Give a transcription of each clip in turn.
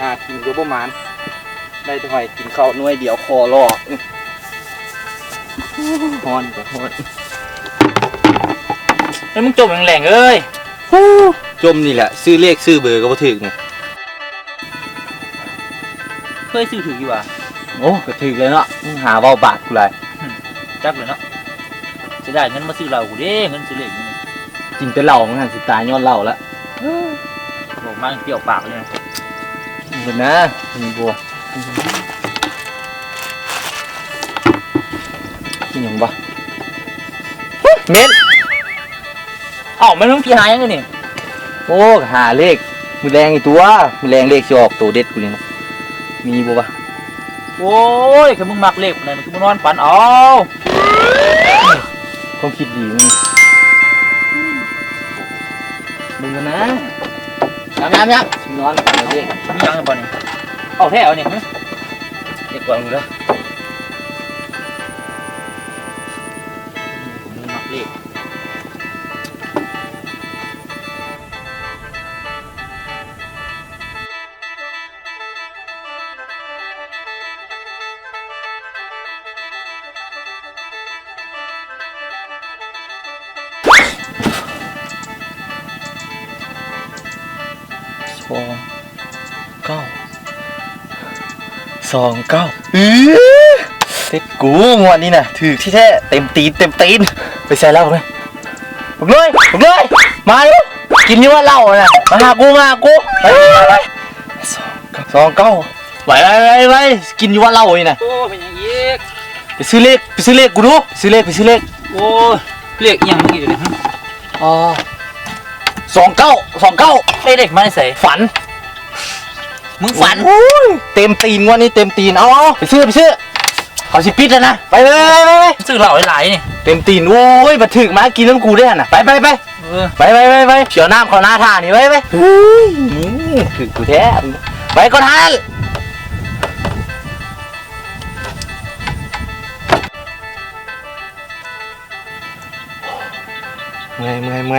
หากินก็ประมาณได้แต่หอยกินข้าวหน่วยเดียวคอรอฮอนก็ฮอนไอ้มึงจมแรงๆเอ้ยจมนี่แหละซื้อเลขซื้อเบอร์ก็บ่ถึกนี่เคยซื้อถืออยู่ว่ะโอ้ก็ถึกเลยเนาะมึงหาเว้าบาทกูเลยจักเลยเนาะจะได้เงินมาซื้อเหล้ากูเด้เงินซื้อเหล้านี่กินแต่เหล้ามันหันสิตายย้อนเหล้าละบอกมาเปรี้ยวปากเลยเห็นนะมีบัวกินยังบ่เม็ดไม่ต้องกี่หายังไงนี่โอ้หาเลขมือแรงอีตัวมือแรงเลขสิออกตัวเด็ดกูนี่นะมีบ่วะโอ้ยแค่มึงมักเลขนั่นคือมึงนอนฝันเอาความคิดดีมึงนะย้ำนอนฝันเลขมียังไงบ่นี่เอาแท้เอานี่เด็กกว่ามึงเลยมึงมักเลข29เต็ดกูงวดนี้น่ะถือที่แท้เต็มตีนไปใส่เหล้าเลยผมเลยมาอยู่กินอยู่ว่าเหล้าน่ะมาหากูไป29ไว้กินอยู่ว่าเหล้านี่น่ะโอ้เป็นยังอีกไปซื้อเลขกูดูซื้อเลขโอ้เลขยังมึงอีกเลยอ๋อ29เลขมาใส่ฝันมึงฝันเต็มตีนงวดนี้เต็มตีนเอาไปซื้อเขาสิปิดแล้วนะไปซื้อเหล้าหลายนี่เต็มตีนโอ้ยมาถึงมากินน้ำกูได้น่ะไปเฉียวน้ำเขาหน้าท่านี่ไปถึงกูแท้ไปก่อนทันเมื่อ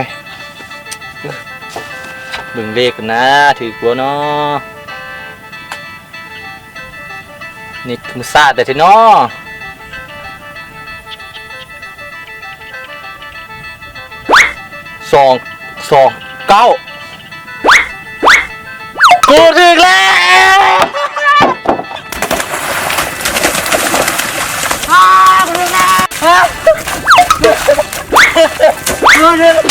ยเบิ่งเลขกันนะถือกลัวเนาะนี่คือซาแต่ทีเนาะ229กูถึงแล้วกูถึง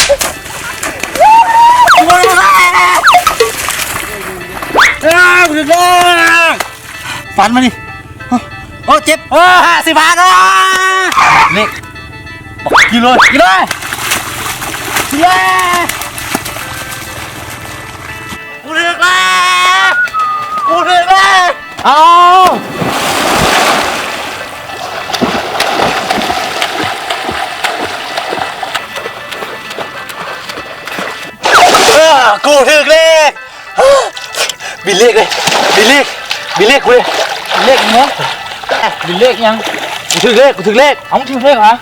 แล้วฝันมาดิโอ้เจ็บ50 บาทเล็กกินเลยกูถึงแล้วเอากูถึงเลขบินเลขเลยบินเลขกูเลยเลขเนาะเลขยังกูถึงเลขเอาถึงเลขเหรอ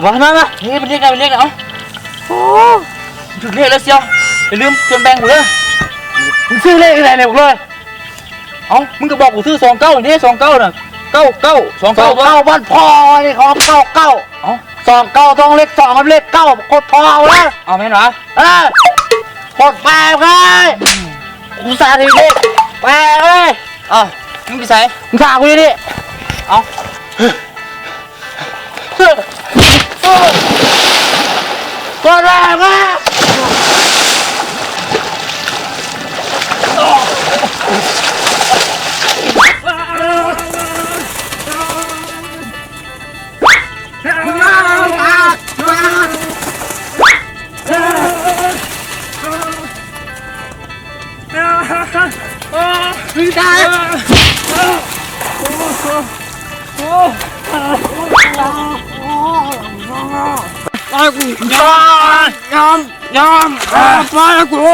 มานี่เป็นเลขอะไรเอาโอ้ถึงเลขแล้วเชียวอย่าลืมเตรียมแบงค์กูเลยมึงซื้อเลขอะไรเนี่ยบอกเลยมึงก็บอกกูซื้อ29นี่29น่ะ29วันพอนี่ของ29ต้องเลข2กับเลข9กดพอแล้วแม่นเหรอก ดแปดเลยกูสาธิตเลขแปดเลยมึงไปใส่มึงขากูอยู่ดิกดแรงมากไม่ได้ไปกูยอมไปกู